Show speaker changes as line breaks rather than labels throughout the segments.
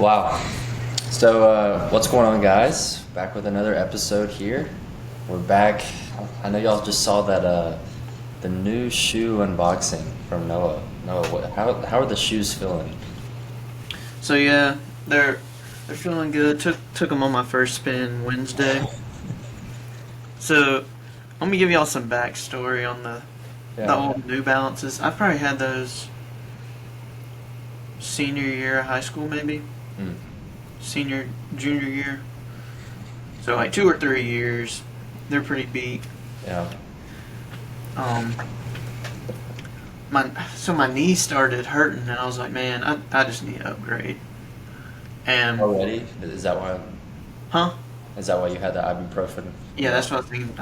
Wow. So, what's going on, guys? Back with another episode here. We're back. I know y'all just saw that the new shoe unboxing from Noah. Noah, how are the shoes feeling?
So yeah, they're feeling good. Took them on my first spin Wednesday. So let me give y'all some backstory on the
Yeah.
old New Balances. I probably had those senior year of high school, maybe
Mm,
junior year. So like 2 or 3 years. They're pretty beat.
yeah.
Um, my knee started hurting, and I was like, man, I just need to upgrade. And
Already? Is that why?
huh?
Is that why you had the ibuprofen?
Yeah, that's what I was thinking.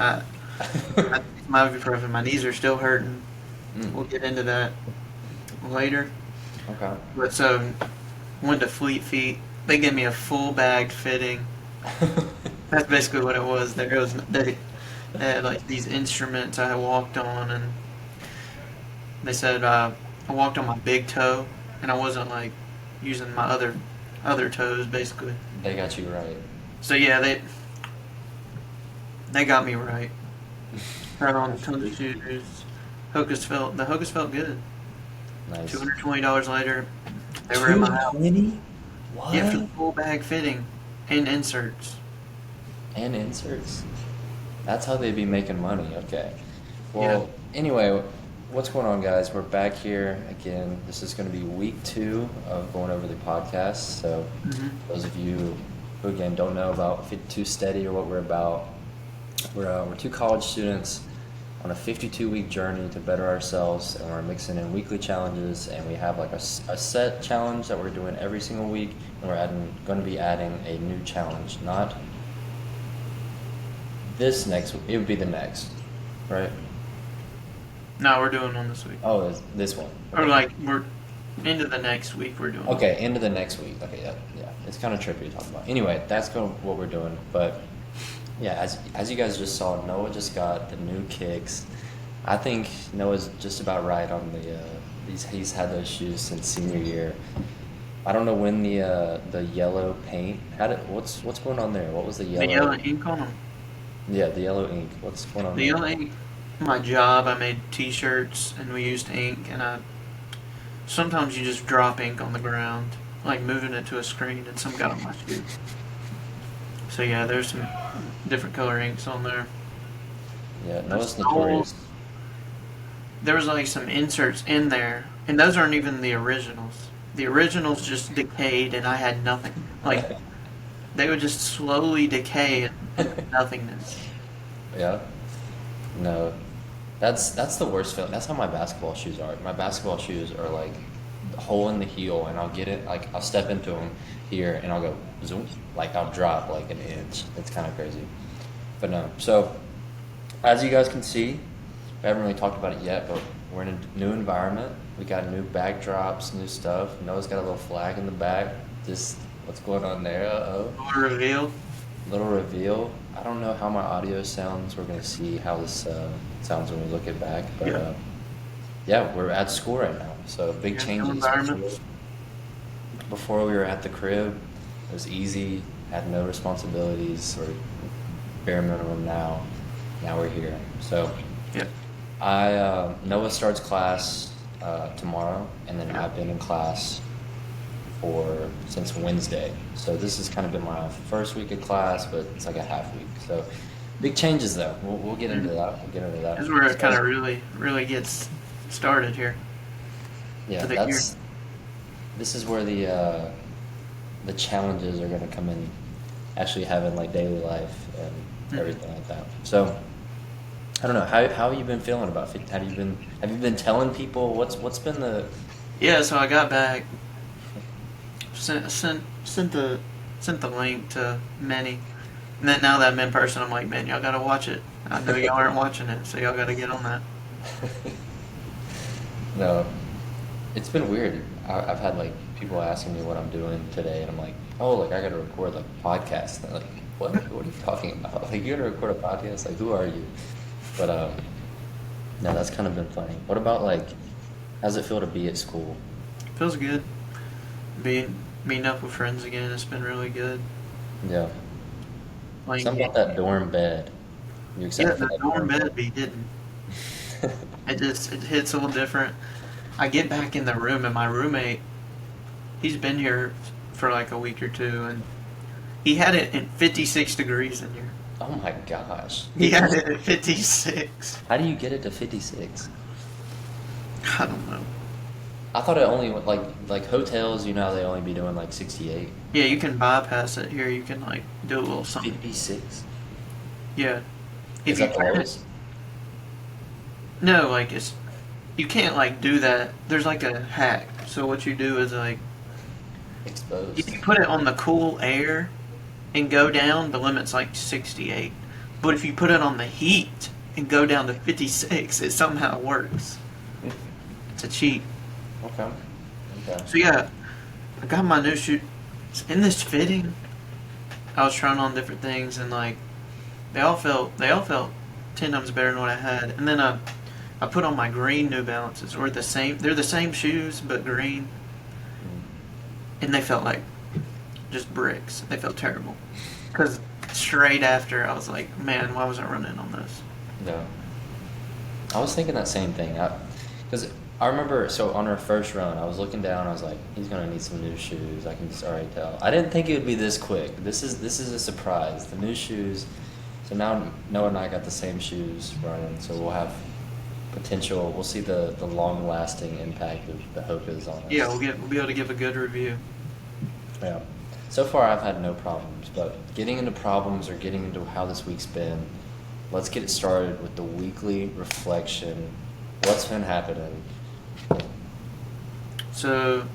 My ibuprofen. My knees are still hurting.
Mm,
We'll get into that later.
okay.
But so went to Fleet Feet. They gave me a full bagged fitting. That's basically what it was. They had like these instruments I walked on, and they said I walked on my big toe, and I wasn't like using my other toes basically.
They got you right.
So yeah, they got me right. Tried on tons of shoes. The Hocus felt good.
Nice.
$220 later, they were in my house.
220?
Yeah, for the
What?
full bag fitting and inserts.
And inserts? That's how they be making money. Okay.
Yeah.
Well, anyway, what's going on, guys? We're back here again. This is going to be week 2 of going over the podcast. So,
hmm
those of you who, again, don't know about 52 Steady or what we're about, we're two college students on a 52-week journey to better ourselves, and we're mixing in weekly challenges, and we have like a set challenge that we're doing every single week, and we're going to be adding a new challenge, not this next, it would be the next, right?
No, we're doing one this week.
Oh, this one.
Or
Okay.
like we're into the next week. We're doing one.
Okay, into the next week. Okay, yeah, yeah. It's kind of trippy to talk about. Anyway, that's kind of what we're doing. But yeah, as you guys just saw, Noah just got the new kicks. I think Noah's just about right on the he's had those shoes since senior year. I don't know when the yellow paint had it. What's going on there? What was the
The
yellow?
yellow ink on them.
Yeah, the yellow ink. What's going on
The
there?
yellow ink. My job, I made T-shirts and we used ink. And I sometimes you just drop ink on the ground, like moving it to a screen, and some got on my shoe. So yeah, there's some different color inks on there.
Yeah,
I
Noah's
stole.
notorious.
There was like some inserts in there, and those aren't even the originals. The originals just decayed, and I had nothing. Like they would just slowly decay into nothingness.
Yeah. No, that's the worst feeling. That's how my basketball shoes are. My basketball shoes are like a hole in the heel, and I'll get it like I'll step into them here, and I'll go zoom, like I'll drop like an inch. It's kind of crazy, but no. So as you guys can see, we haven't really talked about it yet, but we're in a new environment. We got new backdrops, new stuff. Noah's got a little flag in the back. Just what's going on there? Uh-oh.
Or reveal.
Little reveal. I don't know how my audio sounds. We're gonna see how this sounds when we look it back. But
Yeah.
yeah, we're at school right now, so big
Yeah, new
changes.
environments.
Before we were at the crib, it was easy, had no responsibilities or bare minimum. Now we're here. So
Yeah.
Noah starts class tomorrow, and then I've been in class since Wednesday. So this has kind of been my first week of class, but it's like a half week. So big changes though. We'll get into
Mhm.
that. We'll get into that.
This is where it kind
So,
of really gets started here
yeah,
for the year.
this is where the challenges are gonna come in, actually having like daily life and
Mhm.
everything like that. So I don't know how have you been feeling about it? Have you been telling people what's been the
Yeah. So I got back, sent the link to many, and then now that I'm in person, I'm like, man, y'all gotta watch it. I know y'all aren't watching it, so y'all gotta get on that.
No, it's been weird. I've had like people asking me what I'm doing today, and I'm like, oh, like I got to record like a podcast. And they're like, what? What are you talking about? Like you got to record a podcast? Like who are you? But no, that's kind of been funny. What about like, how does it feel to be at school?
Feels good. Being meeting up with friends again. It's been really good.
Yeah.
Playing
Something about
games.
that dorm bed. You
Yeah,
excited for
the
that
dorm
dorm
bed
bed?
be hitting. It hits a little different. I get back in the room and my roommate, he's been here for like a week or two, and he had it in 56 degrees in here.
Oh my gosh.
He had it at 56.
How do you get it to 56?
I don't know.
I thought it only went like hotels, you know, how they only be doing like 68.
Yeah, you can bypass it here. You can like do a little something.
56?
Yeah.
Is
If you
that the
turn it,
lowest?
no, like it's you can't like do that. There's like a hack. So what you do is like if
Exposed.
you put it on the cool air and go down, the limit's like 68. But if you put it on the heat and go down to 56, it somehow works. It's a cheat.
Okay. Okay.
So yeah, I got my new shoe. In this fitting, I was trying on different things and like they all felt 10 times better than what I had. And then I put on my green New Balances, or the same. They're the same shoes but green, and they felt like just bricks. They felt terrible. Because straight after, I was like, man, why was I running on this?
Yeah. I was thinking that same thing. Because I remember, so on our first run, I was looking down. I was like, he's gonna need some new shoes. I can just already tell. I didn't think it would be this quick. This is a surprise. The new shoes. So now Noah and I got the same shoes running. So we'll have potential. We'll see the long lasting impact of the Hokas on us.
Yeah, we'll be able to give a good review.
Yeah. So far, I've had no problems, but getting into problems or getting into how this week's been, let's get it started with the weekly reflection. What's been happening?
So,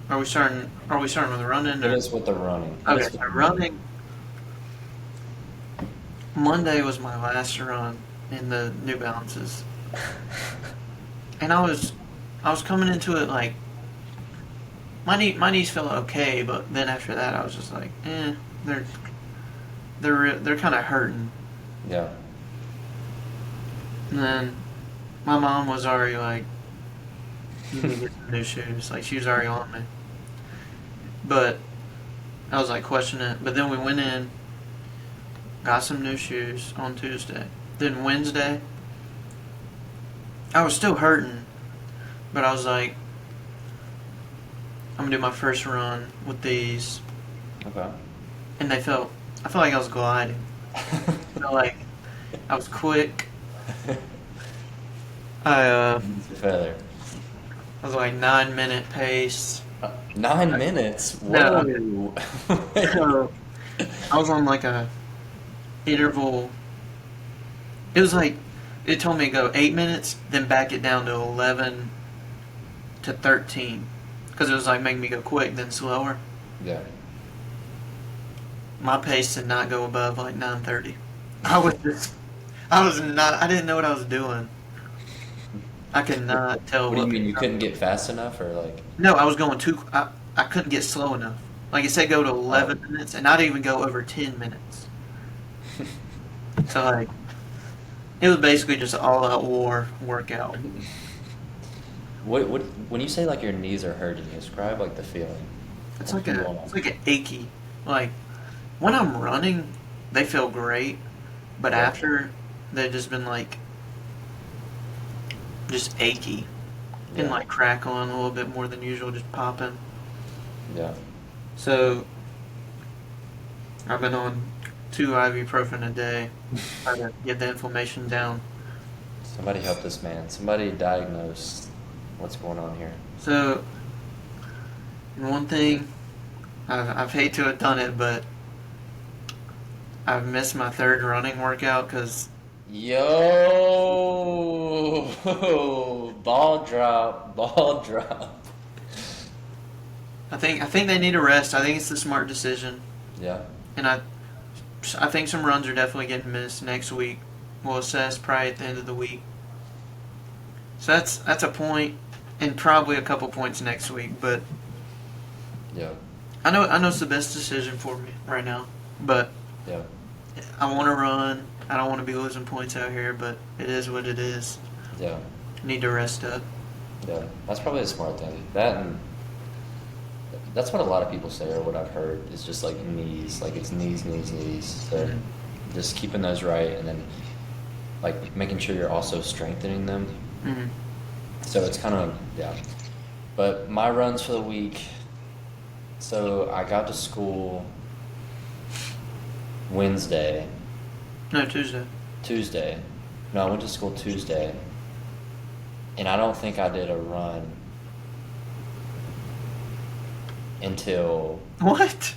are we starting? Are we starting with running?
Hit
Or?
us with the running. Hit
Okay,
us with
so
the
running. Monday was my last run in the New Balances, and I was coming into it like my knees felt okay, but then after that I was just like, they're they're kind of hurting.
Yeah.
And then my mom was already like, you need to get some new shoes. Like she was already on me, but I was like questioning it. But then we went in, got some new shoes on Tuesday. Then Wednesday, I was still hurting, but I was like, I'm gonna do my first run with these,
Okay.
and I felt like I was gliding. I felt like I was quick. I
Feather.
I was like 9 minute pace.
9 minutes.
No.
Whoa.
So, I was on like a interval. It was like it told me to go 8 minutes, then back it down to 11 to 13, because it was like making me go quick then slower.
Yeah.
My pace did not go above like 9:30. I was not. I didn't know what I was doing. I could not tell.
What do you
what
mean? You
pace I
couldn't
was.
get fast enough, or like?
No, I was going too. I couldn't get slow enough. Like it said, go to 11 minutes, and not even go over 10 minutes. So like, it was basically just all out war workout.
What when you say like your knees are hurting, describe like the feeling.
It's
What's
like
been
a
going on?
it's like an achy. Like when I'm running, they feel great, but
Yeah.
after they've just been like just achy and
Yeah.
like crackling a little bit more than usual, just popping.
Yeah.
So I've been on 2 ibuprofen a day, trying to get the inflammation down.
Somebody help this man. Somebody diagnose what's going on here.
So one thing I've hate to have done it, but I've missed my third running workout because
Yo, ball drop, ball drop.
I think they need a rest. I think it's the smart decision,
Yeah,
and I think some runs are definitely getting missed next week. We'll assess probably at the end of the week. So that's a point, and probably a couple points next week. But
yeah,
I know it's the best decision for me right now. But
yeah,
I want to run. I don't want to be losing points out here. But it is what it is.
yeah,
I need to rest up.
yeah. That's probably a smart thing. That and That's what a lot of people say, or what I've heard. It's just like knees, like it's knees, knees, knees. So just keeping those right, and then like making sure you're also strengthening them.
Mm-hmm.
So it's kind of, yeah. But my runs for the week. So I got to school Wednesday,
No, Tuesday.
Tuesday. No, I went to school Tuesday, and I don't think I did a run until,
What?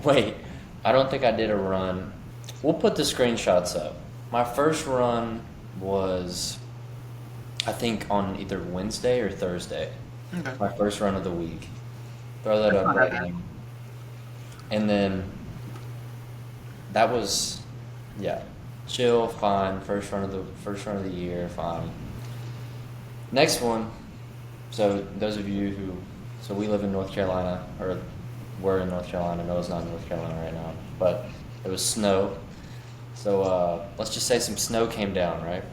wait, I don't think I did a run. We'll put the screenshots up. My first run was, I think, on either Wednesday or Thursday.
Okay.
My first run of the week. Throw that
That's
up
not
right
bad.
now. And then that was, yeah, chill, fine. First run of the year, fine. Next one. So those of you who, so we live in North Carolina, or we're in North Carolina. No, it's not in North Carolina right now, but it was snow. So let's just say some snow came down, right?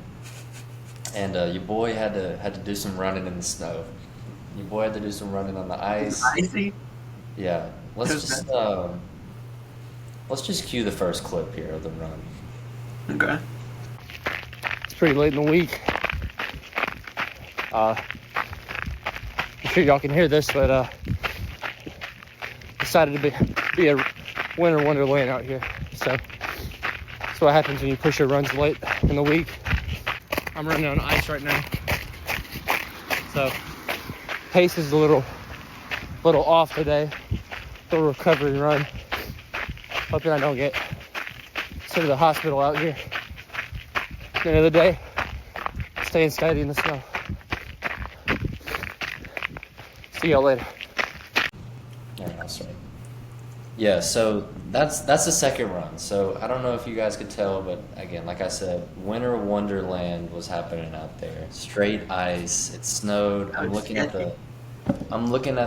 And your boy had to do some running in the snow. Your boy had to do some running on the ice.
Icy?
Yeah. Let's
It was
just
bad.
let's just cue the first clip here of the run.
Okay.
It's pretty late in the week. I'm sure y'all can hear this, but decided to be a winter wonderland out here. So that's what happens when you push your runs late in the week. I'm running on ice right now, so pace is a little off today. Little recovery run. Hoping I don't get sent to the hospital out here. At the end of the day, staying steady in the snow. See y'all later.
Yeah, that's right. Yeah, so that's the second run. So I don't know if you guys could tell, but again, like I said, winter wonderland was happening out there. Straight ice. It snowed. I'm looking at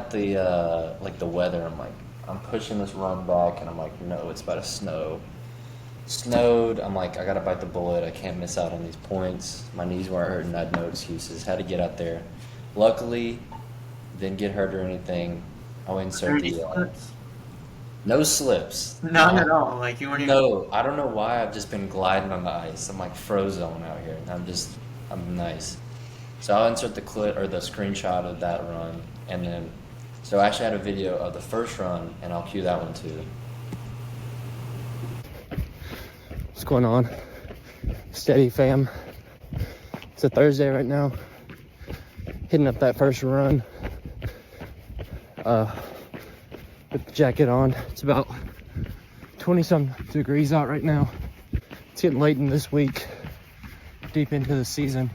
the like the weather. I'm pushing this run back, and I'm like, no, it's about to snow. Snowed. I'm like, I gotta bite the bullet. I can't miss out on these points. My knees weren't hurting. I had no excuses. Had to get out there. Luckily, didn't get hurt or anything. I'll insert the no slips.
None at all. Like you weren't even.
No, I don't know why I've just been gliding on the ice. I'm like Frozone out here, and I'm nice. So I'll insert the clip or the screenshot of that run, and then, so I actually had a video of the first run, and I'll cue that one too.
What's going on? Steady fam. It's a Thursday right now. Hitting up that first run. With the jacket on. It's about 20-some degrees out right now. It's getting late in this week. Deep into the season.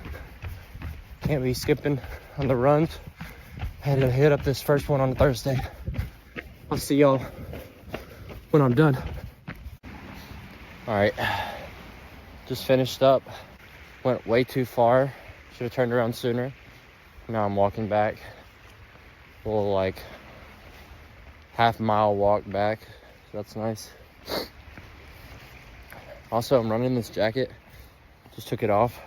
Can't be skipping on the runs. Had to hit up this first one on Thursday. I'll see y'all when I'm done. All right, just finished up. Went way too far. Should have turned around sooner. Now I'm walking back. A little like half-mile walk back. So that's nice. Also, I'm running this jacket. Just took it off.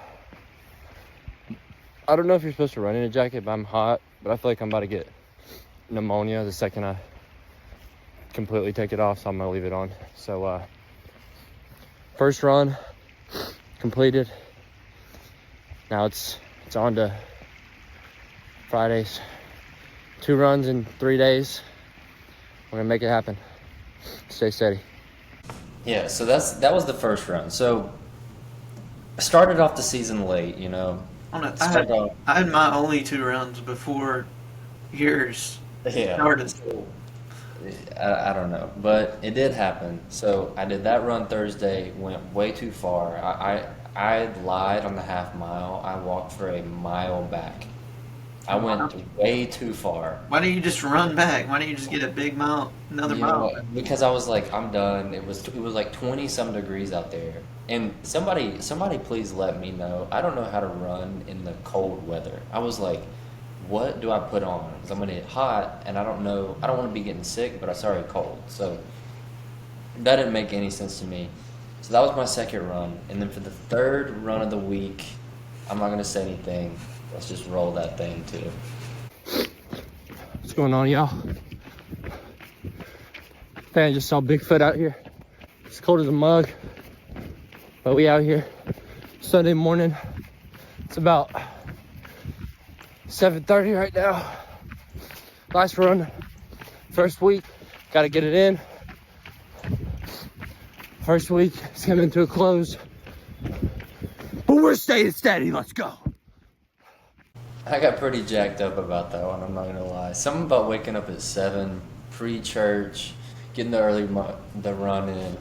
I don't know if you're supposed to run in a jacket, but I'm hot. But I feel like I'm about to get pneumonia the second I completely take it off, so I'm gonna leave it on. So first run completed. Now it's on to Fridays. 2 runs in 3 days. We're gonna make it happen. Stay steady.
Yeah, so that was the first run. So I started off the season late, you know.
I don't know.
Started off,
I had my only 2 runs before yours
yeah.
started.
I don't know, but it did happen. So I did that run Thursday, went way too far. I lied on the half mile. I walked for a mile back. I went way too far.
Why don't you just run back? Why don't you just get a big mile, another
You know
mile?
what? Because I was like, I'm done. It was like 20 some degrees out there. And somebody please let me know. I don't know how to run in the cold weather. I was like, what do I put on? Because I'm gonna get hot, and I don't know. I don't want to be getting sick, but I started cold. So that didn't make any sense to me. So that was my second run, and then for the third run of the week, I'm not gonna say anything. Let's just roll that thing too.
What's going on, y'all? think I just saw Bigfoot out here. It's cold as a mug, but we out here Sunday morning. It's about 7:30 right now. Last run, first week, gotta get it in. First week is coming to a close, but we're staying steady. Let's go.
I got pretty jacked up about that one, I'm not gonna lie. Something about waking up at 7, pre-church, getting the run in,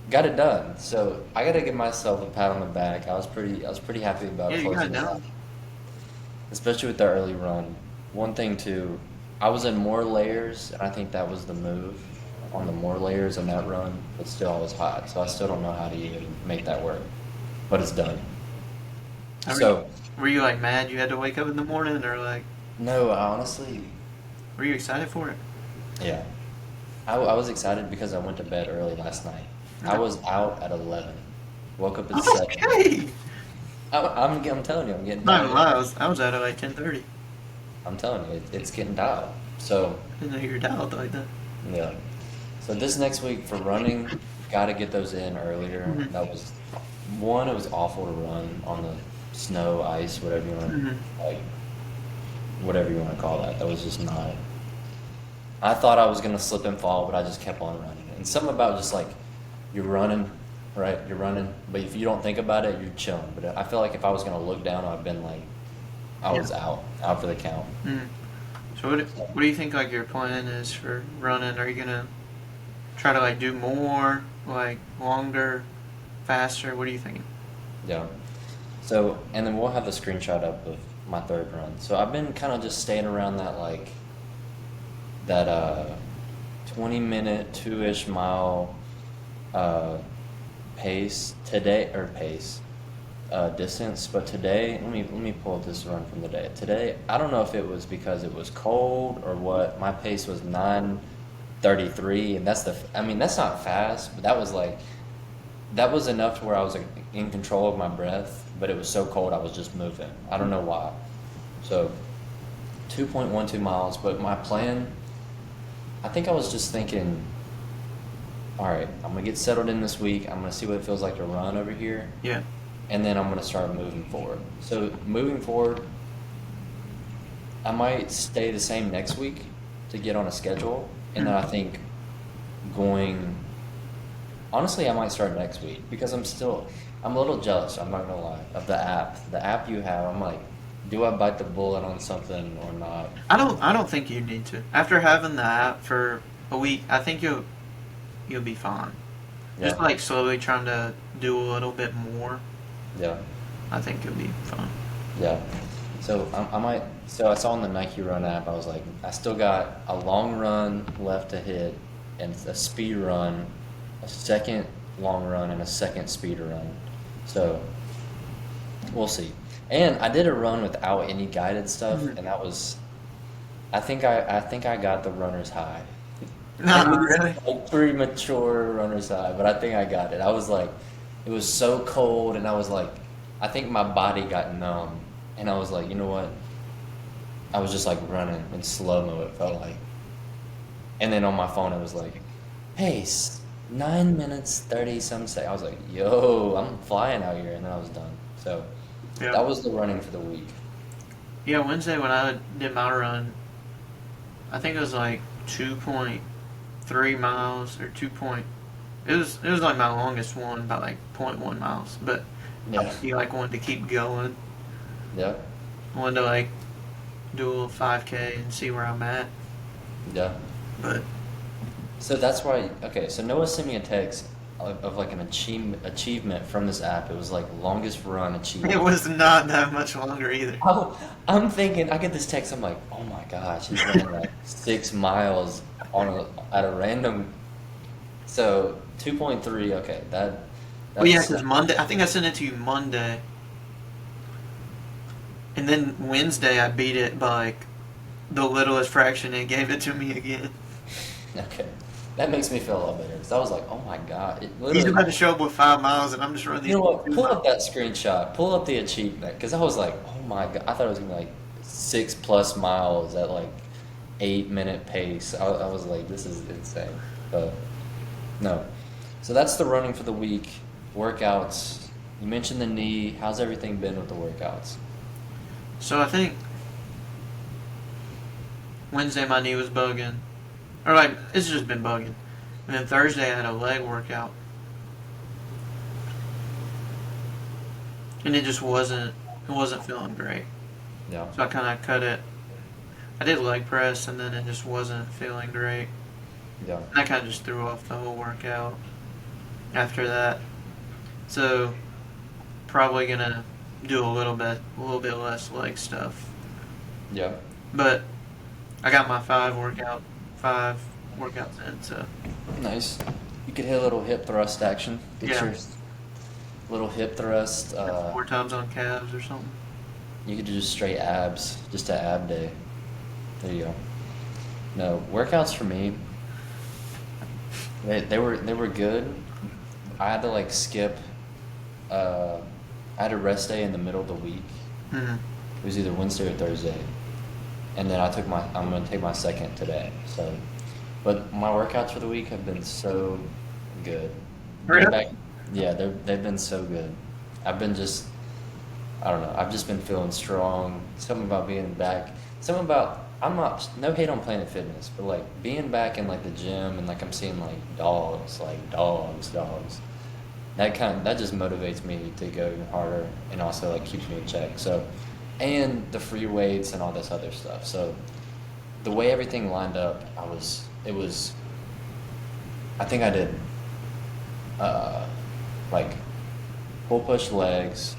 got it done. So I gotta give myself a pat on the back. I was pretty happy about
Yeah, you got it
closing it
done.
out. Especially with the early run. One thing too, I was in more layers, and I think that was the move on the more layers in that run, but still I was hot, so I still don't know how to even make that work. But it's done.
Are
So,
Were you like mad you had to wake up in the morning, or like
no, I honestly,
were you excited for it?
yeah. I was excited because I went to bed early last night. I was out at 11. Woke up at 7.
Okay.
I'm telling you, I'm getting
Not gonna lie,
dialed.
I was out at like 10:30.
I'm telling you, it's getting dialed. So,
Didn't know you were dialed like that.
yeah. So this next week for running, got to get those in earlier.
Mhm.
That was one. It was awful to run on the snow, ice, whatever you want,
Mhm.
like whatever you want to call that. That was just not. I thought I was gonna slip and fall, but I just kept on running. And something about just like you're running, right? You're running, but if you don't think about it, you're chilling. But I feel like if I was gonna look down, I'd been like, I was out for the count.
Mm. So what do you think like your plan is for running? Are you gonna try to like do more, like longer, faster? What are you thinking?
Yeah. So, and then we'll have the screenshot up of my third run. So I've been kind of just staying around that that 20-minute, 2-ish mile pace today, or pace distance. But today, let me pull up this run from the day. Today, I don't know if it was because it was cold or what. My pace was 9:33, and I mean that's not fast, but that was enough to where I was in control of my breath, but it was so cold I was just moving. I don't know why. So 2.12 miles, but my plan, I think I was just thinking, all right, I'm gonna get settled in this week. I'm gonna see what it feels like to run over here,
Yeah.
and then I'm gonna start moving forward. So moving forward, I might stay the same next week to get on a schedule, and then I think going. Honestly, I might start next week because I'm a little jealous, I'm not gonna lie, of the app. The app you have, I'm like, do I bite the bullet on something or not?
I don't think you need to. After having the app for a week, I think you'll be fine. Just
Yeah.
like slowly trying to do a little bit more.
Yeah.
I think you'll be fine.
Yeah. So I might. So I saw on the Nike Run app, I was like, I still got a long run left to hit, and a speed run, a second long run, and a second speed run. So we'll see. And I did a run without any guided stuff,
Mhm.
and that was. I think I got the runner's high.
No, really.
Like premature runner's high, but I think I got it. I was like, it was so cold, and I was like, I think my body got numb, and I was like, you know what? I was just like running in slow mo. It felt like, and then on my phone it was like, pace 9 minutes 30 some seconds. I was like, yo, I'm flying out here, and then I was done. So
Yeah.
that was the running for the week.
Yeah, Wednesday when I did my run, I think it was like 2.3 miles or 2 point. It was like my longest one, about like 0.1 miles. But
Yeah,
you like wanted to keep going,
yeah,
wanted to like do a little 5K and see where I'm at.
yeah.
But
So that's why. Okay, so Noah sent me a text of like an achievement from this app. It was like longest run achievement.
it was not that much longer either.
I'm thinking. I get this text. I'm like, oh my gosh, he's running like 6 miles at a random. So 2.3. Okay, that's.
Well, yeah, because Monday, I think I sent it to you Monday. And then Wednesday, I beat it by like the littlest fraction and gave it to me again.
Okay, that makes me feel a lot better because I was like, oh my god, it
He's
literally.
about to show up with 5 miles, and I'm just running these.
You know what?
2
Pull
miles.
up that screenshot. Pull up the achievement because I was like, oh my god, I thought it was gonna be like 6+ miles at like 8-minute pace. I was like, this is insane. But no. So that's the running for the week. Workouts. You mentioned the knee. How's everything been with the workouts?
So I think Wednesday my knee was bugging, or like it's just been bugging, and then Thursday I had a leg workout, and it wasn't feeling great.
Yeah.
So I kind of cut it. I did leg press, and then it just wasn't feeling great.
Yeah.
And I kind of just threw off the whole workout after that. So probably gonna do a little bit less leg stuff.
Yeah.
But I got my five workouts in. So
Nice. You could hit a little hip thrust action. Get
Yeah.
your little hip thrust.
4 times on calves or something.
You could do just straight abs, just an ab day. There you go. No, workouts for me, they were good. I had to like skip. I had a rest day in the middle of the week.
Mm-hmm.
It was either Wednesday or Thursday, and then I'm gonna take my second today. So, but my workouts for the week have been so good.
Really?
Being back- yeah, they've been so good. I've been just, I don't know. I've just been feeling strong. Something about being back. Something about I'm not no hate on Planet Fitness, but like being back in like the gym and like I'm seeing like dogs. That just motivates me to go even harder and also like keeps me in check. So, and the free weights and all this other stuff. So, the way everything lined up, I think I did, like pull push legs.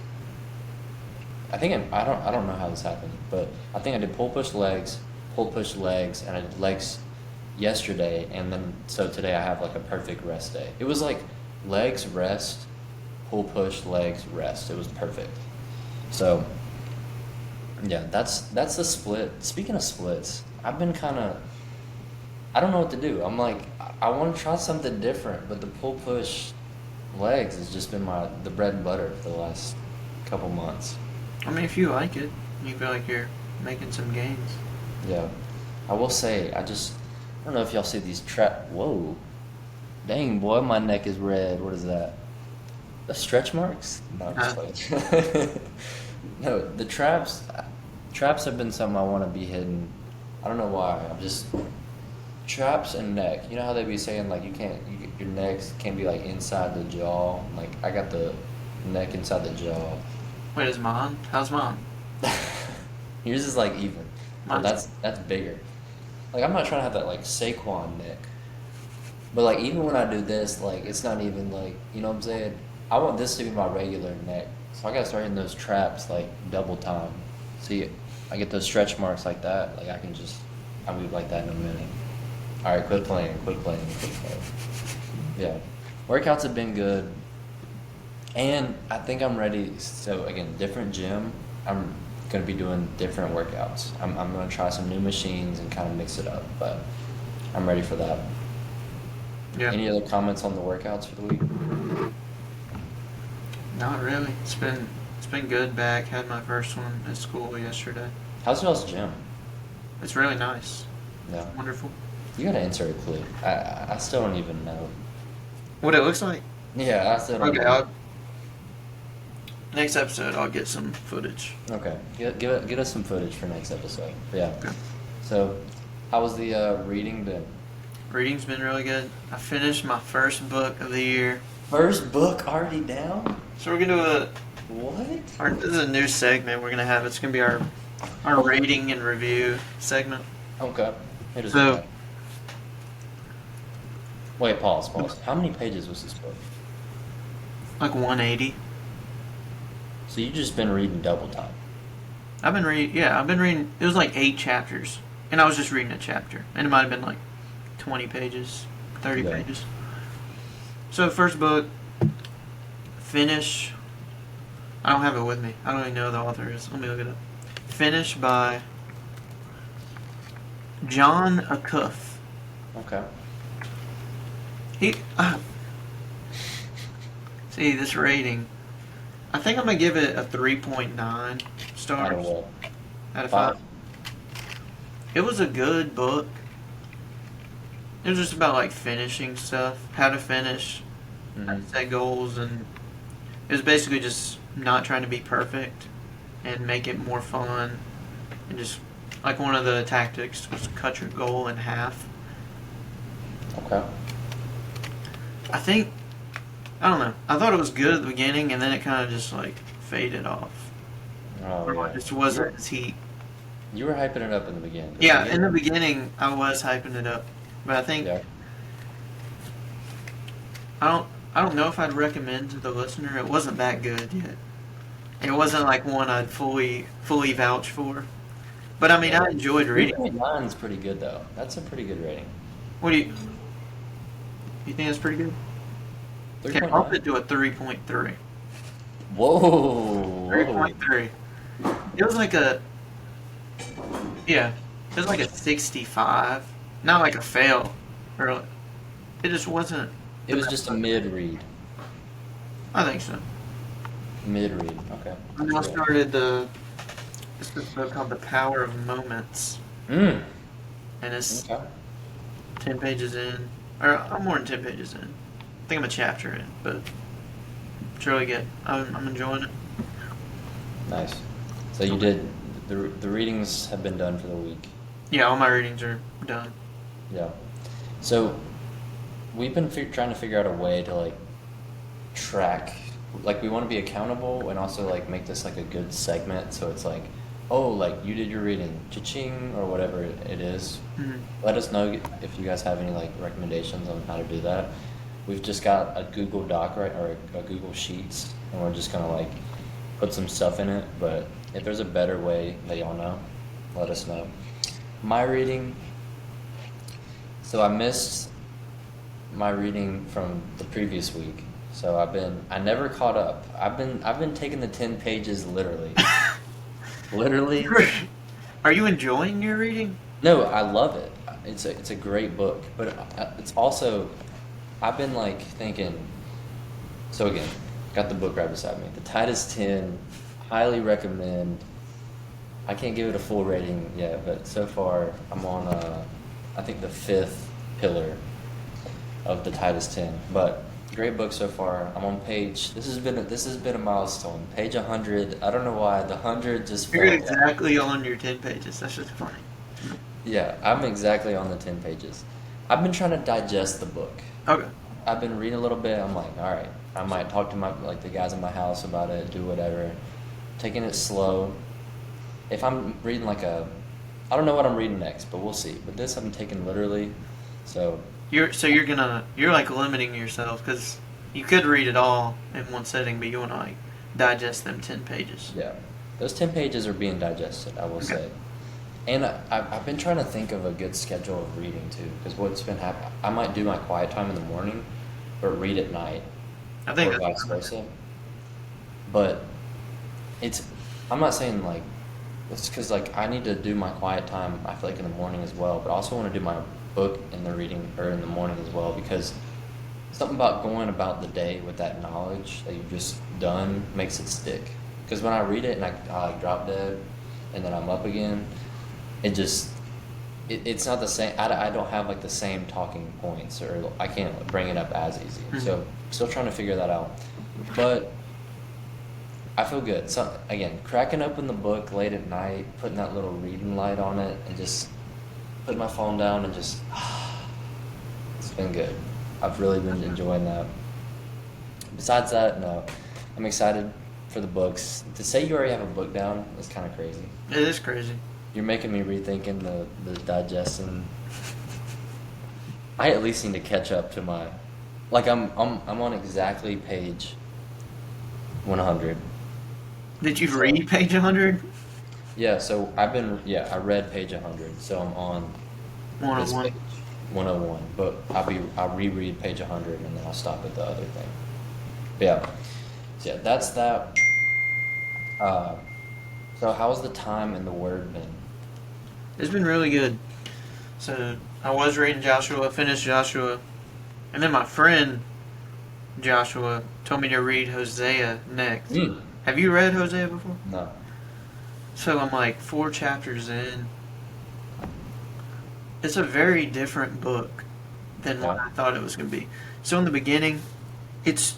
I don't know how this happened, but I think I did pull push legs, and I did legs yesterday, and then so today I have like a perfect rest day. It was like legs rest, pull push legs rest. It was perfect. So yeah, that's the split. Speaking of splits, I've been I don't know what to do. I'm like I want to try something different, but the pull push legs has just been the bread and butter for the last couple months.
I mean, if you like it, you feel like you're making some gains.
Yeah. I will say, I don't know if y'all see these whoa. Dang, boy, my neck is red. What is that? The stretch marks? No, I'm just playing. No, the traps have been something I want to be hitting. I don't know why. Traps and neck. You know how they be saying, like, your neck can't be, like, inside the jaw? Like, I got the neck inside the jaw.
Wait, is mine? How's mine?
Yours is like even. So
Mine's-
that's bigger. Like I'm not trying to have that like Saquon neck. But like even when I do this, like it's not even like you know what I'm saying? I want this to be my regular neck. So I gotta start hitting those traps like double time. See I get those stretch marks like that, like I'll be like that in a minute. Alright, quit playing. Yeah. Workouts have been good. And I think I'm ready. So again, different gym. I'm gonna be doing different workouts. I'm gonna try some new machines and kind of mix it up. But I'm ready for that.
Yeah.
Any other comments on the workouts for the week?
Not really. It's been good back. Had my first one at school yesterday.
How's y'all's gym?
It's really nice.
Yeah.
Wonderful.
You gotta insert a clip. I still don't even know.
What it looks like?
Yeah, I still don't.
Okay. Next episode, I'll get some footage.
Okay. Get us some footage for next episode. Yeah.
Okay.
So, how was the reading been?
Reading's been really good. I finished my first book of the year.
First book already down?
So we're gonna do
What?
this is a new segment we're gonna have. It's gonna be our rating and review segment.
Okay. Hit us
So-
with that. Wait, pause. How many pages was this book?
Like 180.
So you just been reading double time.
I've been reading. It was like 8 chapters, and I was just reading a chapter, and it might have been like 20 pages, 30
Yeah.
pages. So first book, Finish. I don't have it with me. I don't even know who the author is. Let me look it up. Finish by John Acuff.
Okay.
He. See this rating. I think I'm gonna give it a 3.9 stars
Out of what?
out of 5.
Five?
It was a good book. It was just about like finishing stuff, how to finish, how to
Mhm.
set goals, and it was basically just not trying to be perfect and make it more fun, and just like one of the tactics was cut your goal in half.
Okay.
I don't know. I thought it was good at the beginning, and then it kind of just like faded off.
Oh
Or
yeah.
it just wasn't as heat.
You were hyping it up in the beginning.
Yeah, in the beginning I was hyping it up, but I think
Yeah.
I don't know if I'd recommend to the listener. It wasn't that good yet. It wasn't like one I'd fully vouch for. But I mean, I enjoyed reading.
3.9 is pretty good though. That's a pretty good rating.
What do you think that's pretty good? Okay, I'll put it to a 3.3.
Whoa.
3.3. It was like yeah, it was like a 65. Not like a fail. Or it just wasn't.
It was just a mid read.
I think so.
Mid read. Okay.
I now started this book called The Power of Moments,
Mm.
and it's
Okay.
10 pages in, or I'm more than 10 pages in. I think I'm a chapter in, but it's really good. I'm enjoying it.
Nice. So you did the readings have been done for the week.
Yeah, all my readings are done.
Yeah. So we've been trying to figure out a way to like track, like we want to be accountable and also like make this like a good segment. So it's like, oh, like you did your reading, cha-ching, or whatever it is.
Mhm.
Let us know if you guys have any like recommendations on how to do that. We've just got a Google Doc or a Google Sheets, and we're just gonna like put some stuff in it. But if there's a better way that y'all know, let us know. My reading. So I missed my reading from the previous week. So I never caught up. I've been taking the 10 pages literally. Literally.
Are you enjoying your reading?
No, I love it. It's a great book, but it's also I've been like thinking. So again, got the book right beside me. The Titus 10, highly recommend. I can't give it a full rating yet, but so far I'm on I think the 5th pillar of the Titus 10. But great book so far. I'm on page. This has been a milestone. Page 100. I don't know why the 100 just
You're
felt.
exactly on your 10 pages. That's just funny.
Yeah, I'm exactly on the 10 pages. I've been trying to digest the book.
Okay.
I've been reading a little bit. I'm like, all right, I might talk to the guys in my house about it, do whatever. Taking it slow. If I'm reading I don't know what I'm reading next, but we'll see. But this I'm taking literally. So
You're like limiting yourself because you could read it all in one setting, but you want to like digest them 10 pages.
yeah, those 10 pages are being digested, I will
Okay.
say. And I've been trying to think of a good schedule of reading too, because what's been happening, I might do my quiet time in the morning, but read at night,
I think
or
that's
vice versa. But I'm not saying like, it's because like I need to do my quiet time, I feel like in the morning as well, but I also want to do my book in the reading or in the morning as well, because something about going about the day with that knowledge that you've just done makes it stick. Because when I read it and I like drop dead and then I'm up again, it's not the same. I don't have like the same talking points, or I can't bring it up as easy.
Mhm.
So still trying to figure that out. But I feel good. So again, cracking open the book late at night, putting that little reading light on it, and just putting my phone down and just it's been good. I've really been enjoying that. Besides that, no, I'm excited for the books. To say you already have a book down is kind of crazy.
It is crazy.
You're making me rethinking the digesting. I at least need to catch up to my, like I'm on exactly page 100.
Did you read page 100?
Yeah, so I read page 100, so I'm on this
101.
page 101, but I'll reread page 100 and then I'll stop at the other thing. But yeah, so yeah, that's that. So how's the time in the Word been?
It's been really good. So I was reading Joshua, finished Joshua, and then my friend Joshua told me to read Hosea next. Have you read Hosea before?
No.
So I'm like 4 chapters in. It's a very different book than what
Yeah.
I thought it was going to be. So in the beginning, it's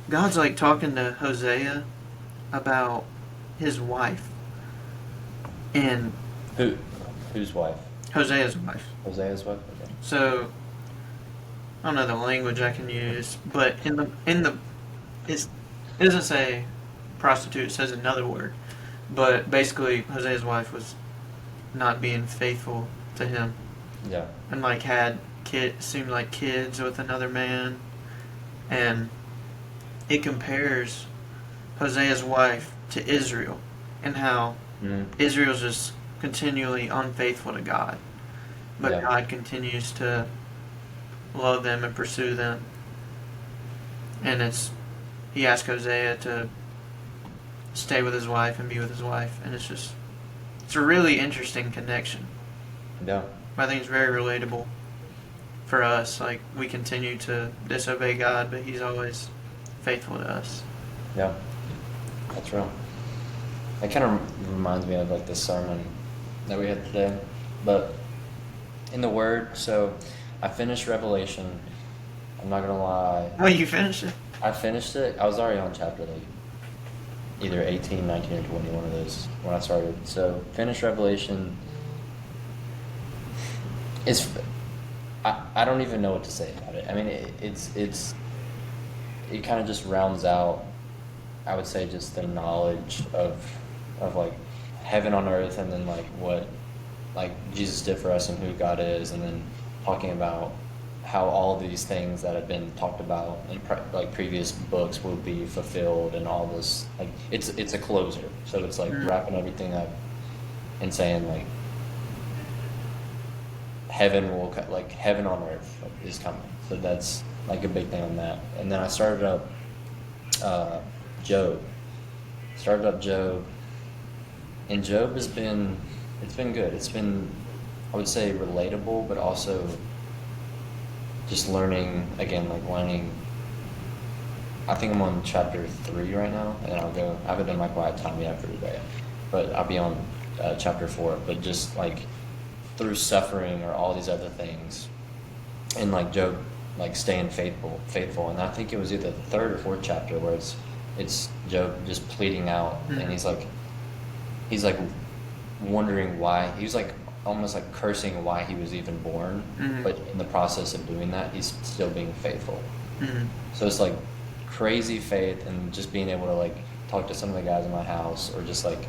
God's like talking to Hosea about his wife and
Whose wife?
Hosea's wife.
Hosea's wife. Okay.
So I don't know the language I can use, but it doesn't say prostitute. It says another word, but basically Hosea's wife was not being faithful to him,
Yeah.
and like had seemed like kids with another man, and it compares Hosea's wife to Israel, and how
Mm.
Israel's just continually unfaithful to God, but
Yeah.
God continues to love them and pursue them. And he asked Hosea to stay with his wife and be with his wife, and it's a really interesting connection.
Yeah.
I think it's very relatable for us. Like, we continue to disobey God, but He's always faithful to us.
Yeah. That's real. It kind of reminds me of like the sermon that we had today, but in the Word. So I finished Revelation. I'm not gonna lie.
Oh, you finished it?
I finished it. I was already on chapter like either 18, 19, or 20, one of those when I started. So finished Revelation. I don't even know what to say about it. I mean, it kind of just rounds out, I would say, just the knowledge of like heaven on earth, and then like what like Jesus did for us and who God is, and then talking about how all these things that have been talked about in like previous books will be fulfilled, and all this, like it's a closer. So it's like wrapping everything up and saying like like heaven on earth is coming. So that's like a big thing on that. And then I started up Job. And Job it's been good. It's been, I would say, relatable, but also just learning. I think I'm on chapter 3 right now, and then I haven't done my quiet time yet for today, but I'll be on chapter 4. But just like through suffering or all these other things, and like Job like staying faithful, and I think it was either the 3rd or 4th chapter where it's Job just pleading out, and he's like wondering why, he was like almost like cursing why he was even born, but in the process of doing that, he's still being faithful. So it's like crazy faith, and just being able to like talk to some of the guys in my house, or just like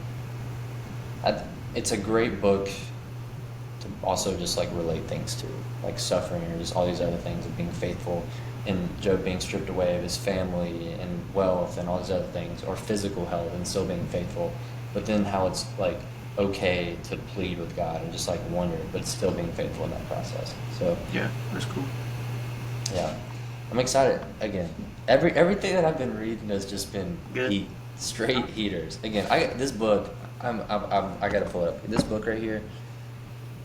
it's a great book to also just like relate things to, like suffering or just all these other things of being faithful, and Job being stripped away of his family and wealth and all these other things, or physical health, and still being faithful, but then how it's like okay to plead with God and just like wonder, but still being faithful in that process. So
Yeah, that's cool.
yeah, I'm excited again. Everything that I've been reading has just been
Good.
straight heaters. Again, this book, I gotta pull it up. This book right here,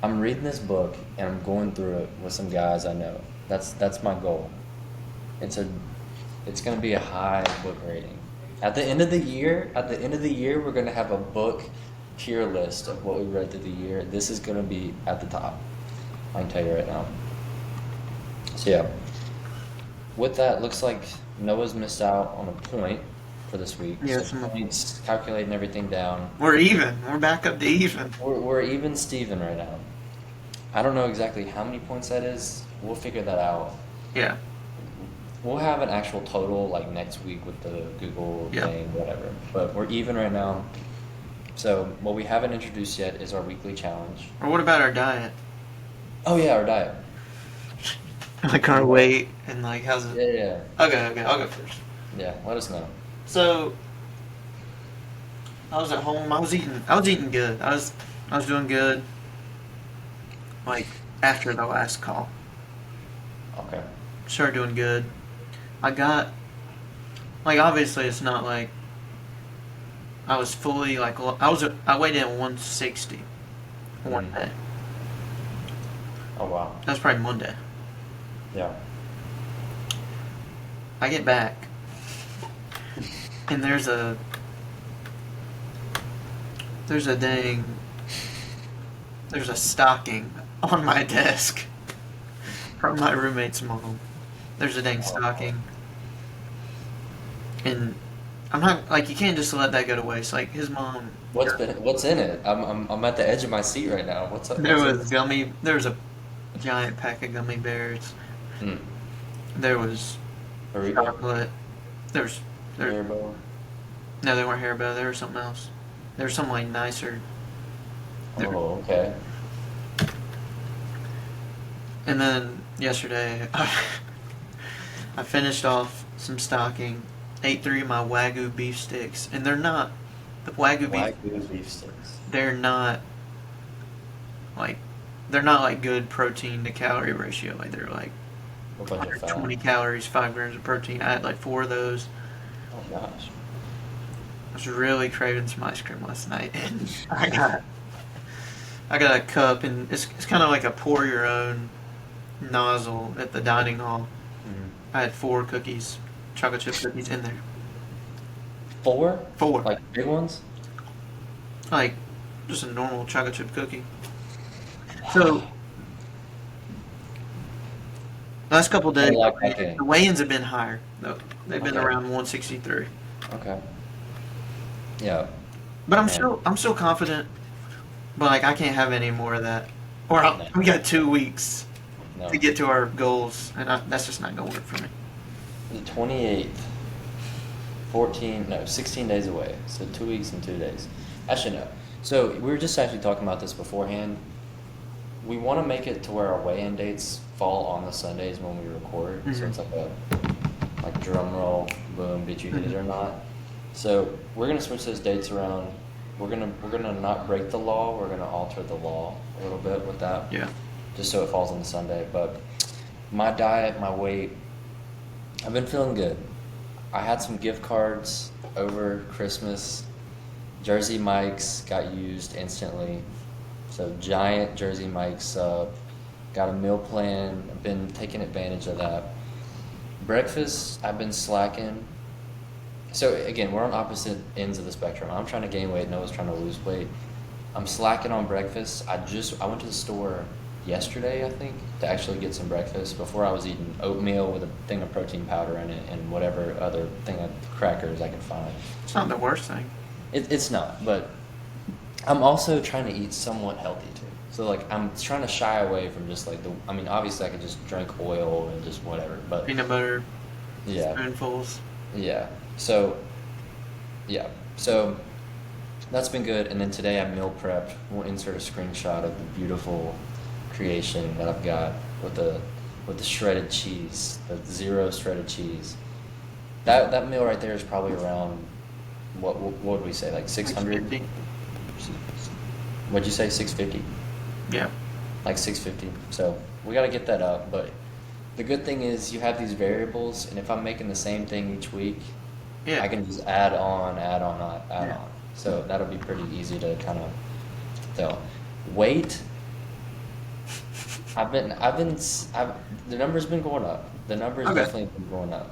I'm reading this book and I'm going through it with some guys I know. That's my goal. It's gonna be a high book rating. At the end of the year, we're gonna have a book tier list of what we read through the year. This is gonna be at the top. I can tell you right now. So yeah. With that, looks like Noah's missed out on a point for this week.
Yeah,
so points, calculating everything down.
We're even. We're back up to even.
We're even Steven right now. I don't know exactly how many points that is. We'll figure that out.
Yeah.
We'll have an actual total like next week with the Google thing, whatever. But we're even right now. So what we haven't introduced yet is our weekly challenge.
Or what about our diet?
Oh yeah, our diet.
Like our weight and like how's it?
Yeah.
Okay, I'll go first.
Yeah, let us know.
So I was at home. I was eating good. I was doing good. Like after the last call,
Okay.
started doing good. I got like obviously it's not like I was fully like I weighed in at 160 one day.
Oh wow.
That was probably Monday.
Yeah.
I get back and there's a stocking on my desk. from my roommate's mom. There's a dang stocking. And I'm not like you can't just let that go to waste. Like his mom,
What's in it? I'm at the edge of my seat right now. What's up?
there
What's in
was gummy. There was a giant pack of gummy bears.
Mm.
There was
Haribo?
chocolate. There was there.
Haribo?
No, they weren't Haribo. There was something else. There was something like nicer. There-
Oh, okay.
And then yesterday, I finished off some stocking. Ate 3 of my Wagyu beef sticks, and they're not the Wagyu beef.
Wagyu beef sticks.
They're not like they're not like good protein to calorie ratio. Like they're like
A bunch of fat.
120 calories, 5 grams of protein. I had like 4 of those.
Oh gosh.
I was really craving some ice cream last night, and I got a cup, and it's kind of like a pour your own nozzle at the dining hall.
Mhm.
I had 4 cookies, chocolate chip cookies in there.
4?
4,
Like big ones?
like just a normal chocolate chip cookie. So last couple days,
I like that game.
the weigh-ins have been higher. Though they've been
Okay.
around 163.
Okay. Yeah.
But
Yeah.
I'm still confident. But like I can't have any more of that. Or
No.
we got 2 weeks
No.
to get to our goals, and that's just not gonna work for me.
The 28th. 16 days away. So 2 weeks and 2 days. Actually, no. So we were just actually talking about this beforehand. We want to make it to where our weigh-in dates fall on the Sundays when we record. So
Mhm.
it's like drum roll, boom, did you hit it or not? So we're gonna switch those dates around. We're gonna not break the law. We're gonna alter the law a little bit with that.
Yeah.
Just so it falls on the Sunday. But my diet, my weight, I've been feeling good. I had some gift cards over Christmas. Jersey Mike's got used instantly. So giant Jersey Mike's sub. Got a meal plan. I've been taking advantage of that. Breakfast, I've been slacking. So again, we're on opposite ends of the spectrum. I'm trying to gain weight, Noah's trying to lose weight. I'm slacking on breakfast. I went to the store yesterday, I think, to actually get some breakfast. Before I was eating oatmeal with a thing of protein powder in it and whatever other thing of crackers I could find.
It's not the worst thing.
It's not, but I'm also trying to eat somewhat healthy too. So like I'm trying to shy away from just like I mean obviously I could just drink oil and just whatever, but
Peanut butter,
yeah.
spoonfuls.
Yeah. So, yeah. So that's been good. And then today I meal prepped. We'll insert a screenshot of the beautiful creation that I've got with the shredded cheese, the 0 shredded cheese. That meal right there is probably around what would we say, like 600?
650.
What'd you say, 650?
Yeah.
Like 650. So we got to get that up. But the good thing is you have these variables, and if I'm making the same thing each week,
Yeah.
I can just add on.
Yeah.
So that'll be pretty easy to kind of tell. Weight. The number's been going up. The number's
Okay.
definitely been going up.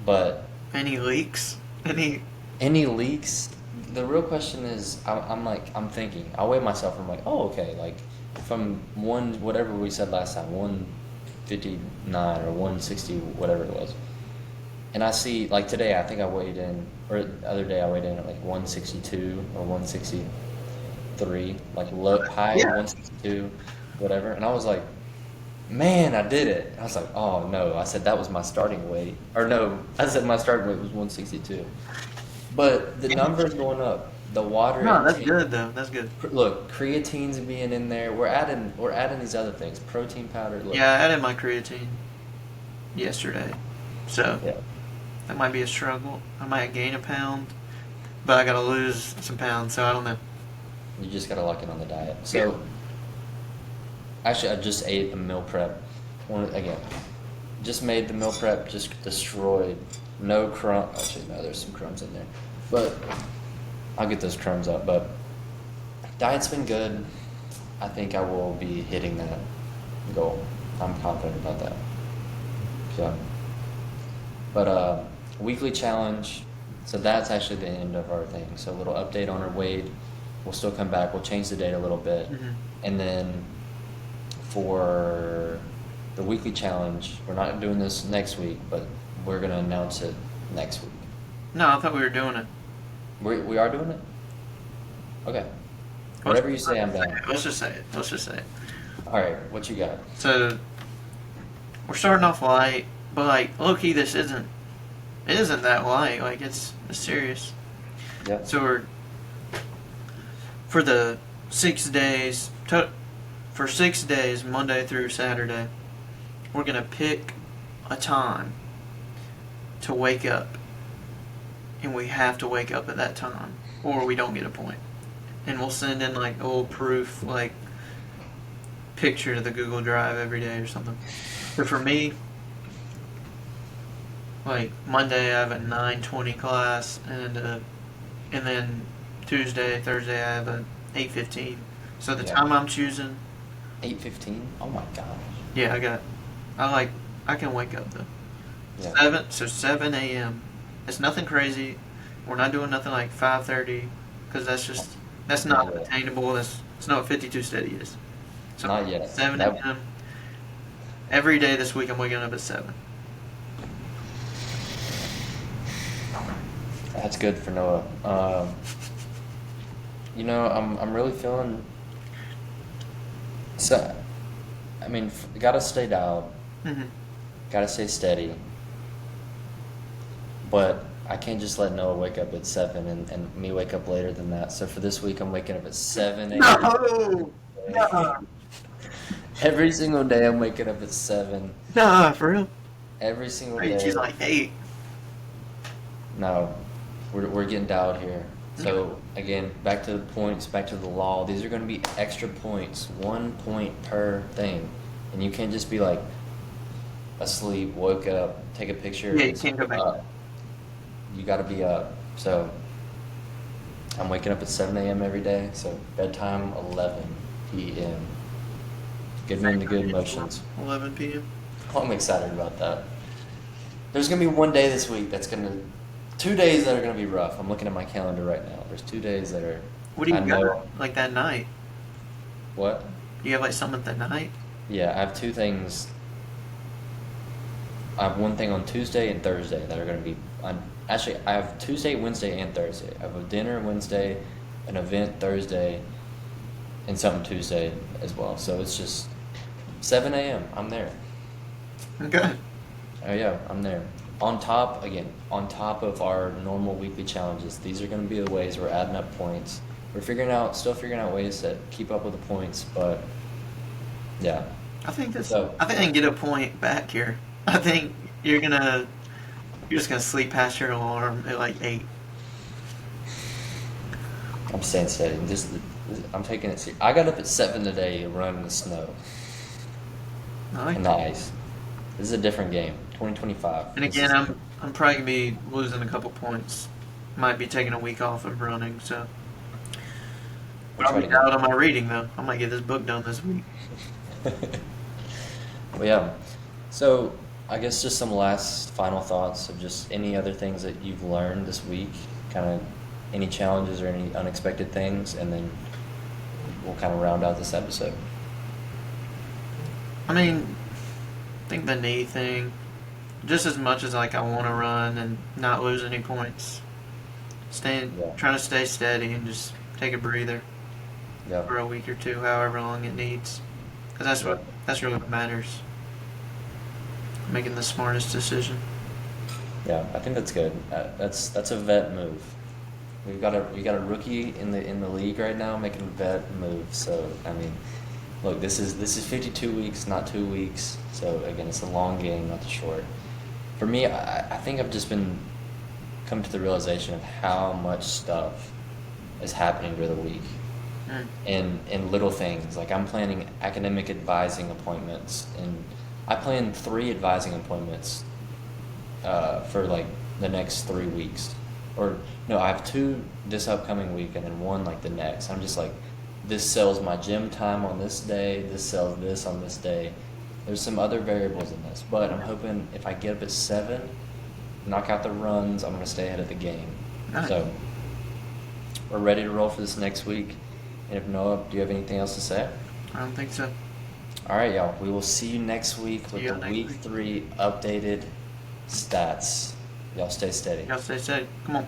But
Any leaks?
any leaks? The real question is, I'm thinking. I weigh myself. I'm like, oh, okay. Like from whatever we said last time, 159 or 160, whatever it was. And I see, like today, I think I weighed in, or the other day I weighed in at like 162 or 163, like high
Yeah.
162, whatever. And I was like, man, I did it. I was like, oh no. I said that was my starting weight. Or no, I said my starting weight was 162. But the number's going up. The water
No, that's
intake-
good though. That's good.
Look, creatine's being in there. We're adding these other things. Protein powder. Look.
Yeah, I added my creatine yesterday, so
Yeah.
that might be a struggle. I might gain a pound, but I gotta lose some pounds, so I don't know.
You just gotta lock in on the diet. So, actually, I just ate a meal prep. Again, just made the meal prep. Just destroyed. No crumb. Actually, no. There's some crumbs in there, but I'll get those crumbs up. But diet's been good. I think I will be hitting that goal. I'm confident about that. So, but weekly challenge. So that's actually the end of our thing. So a little update on our weight. We'll still come back. We'll change the date a little bit,
Mhm.
and then for the weekly challenge. We're not doing this next week, but we're gonna announce it next week.
No, I thought we were doing it.
We are doing it. Okay. Whatever you say, I'm down.
Let's just say it. Let's just say it.
All right. What you got?
So we're starting off light, but like low key, this isn't. It isn't that light. Like it's serious.
Yeah.
So we're for the 6 days. For 6 days, Monday through Saturday, we're gonna pick a time to wake up, and we have to wake up at that time, or we don't get a point. And we'll send in like old proof, like picture to the Google Drive every day or something. But for me, like Monday I have a 9:20 class, and then Tuesday, Thursday I have a 8:15. So the
Yeah.
time I'm choosing,
8:15. Oh my gosh.
yeah, I can wake up though.
Yeah.
7 a.m. It's nothing crazy. We're not doing nothing like 5:30 because that's not
Not yet.
attainable. It's not what 52 steady is. So
Not yet.
7
That-
a.m. Every day this week I'm waking up at 7.
That's good for Noah. I'm really feeling. So, I mean, gotta stay dialed.
Mm-hmm.
Gotta stay steady. But I can't just let Noah wake up at 7 and me wake up later than that. So for this week, I'm waking up at 7 a.m.
No,
Every single day, I'm waking up at 7.
nah, for real.
Every single
Right,
day.
she's like 8.
No, we're getting dialed here. So again, back to the points, back to the law. These are going to be extra points, 1 point per thing, and you can't just be like asleep, woke up, take a picture.
Yeah, you
and
can't go back.
You got to be up. So I'm waking up at 7 a.m. every day. So bedtime 11 p.m. Get me into good motions.
11 p.m.
Oh, I'm excited about that. There's gonna be one day this week 2 days that are gonna be rough. I'm looking at my calendar right now. There's 2 days that are.
What do you
I
got
know-
like that night?
What?
Do you have like something that night?
Yeah, I have 2 things. I have one thing on Tuesday and Thursday that are gonna be. Actually, I have Tuesday, Wednesday, and Thursday. I have a dinner Wednesday, an event Thursday, and something Tuesday as well. So it's just 7 a.m. I'm there.
Okay.
Oh yeah, I'm there. On top of our normal weekly challenges, these are going to be the ways we're adding up points. We're still figuring out ways to keep up with the points, but yeah.
I think
So-
I can get a point back here. I think you're just gonna sleep past your alarm at like 8.
I'm staying steady. I'm taking it serious. I got up at 7 today to run in the snow
I like
and the
that.
ice. This is a different game. 2025.
And
This
again,
is-
I'm probably gonna be losing a couple points. Might be taking a week off of running, so. But I'll
Try
be
to get-
out on my reading though. I might get this book done this week.
Well, yeah. So I guess just some last final thoughts of just any other things that you've learned this week, kind of any challenges or any unexpected things, and then we'll kind of round out this episode.
I mean, I think the knee thing, just as much as like I want to run and not lose any points,
Yeah.
trying to stay steady and just take a breather
Yeah.
for a week or two, however long it needs, because that's really what matters. Making the smartest decision.
Yeah, I think that's good. That's a vet move. We got a rookie in the league right now making a vet move. So I mean, look, this is 52 weeks, not 2 weeks. So again, it's a long game, not the short. For me, I think I've just been come to the realization of how much stuff is happening during the week, and little things like I'm planning academic advising appointments, and I plan 3 advising appointments for like the next 3 weeks. Or no, I have 2 this upcoming week and then 1 like the next. I'm just like, this sells my gym time on this day, this sells this on this day. There's some other variables in this, but I'm hoping if I get up at 7, knock out the runs, I'm gonna stay ahead of the game.
Nice.
So we're ready to roll for this next week. And if Noah, do you have anything else to say?
I don't think so.
All right, y'all. We will see you next week with
See
the
y'all next
week
week.
3 updated stats. Y'all stay steady.
Y'all stay safe. Come on.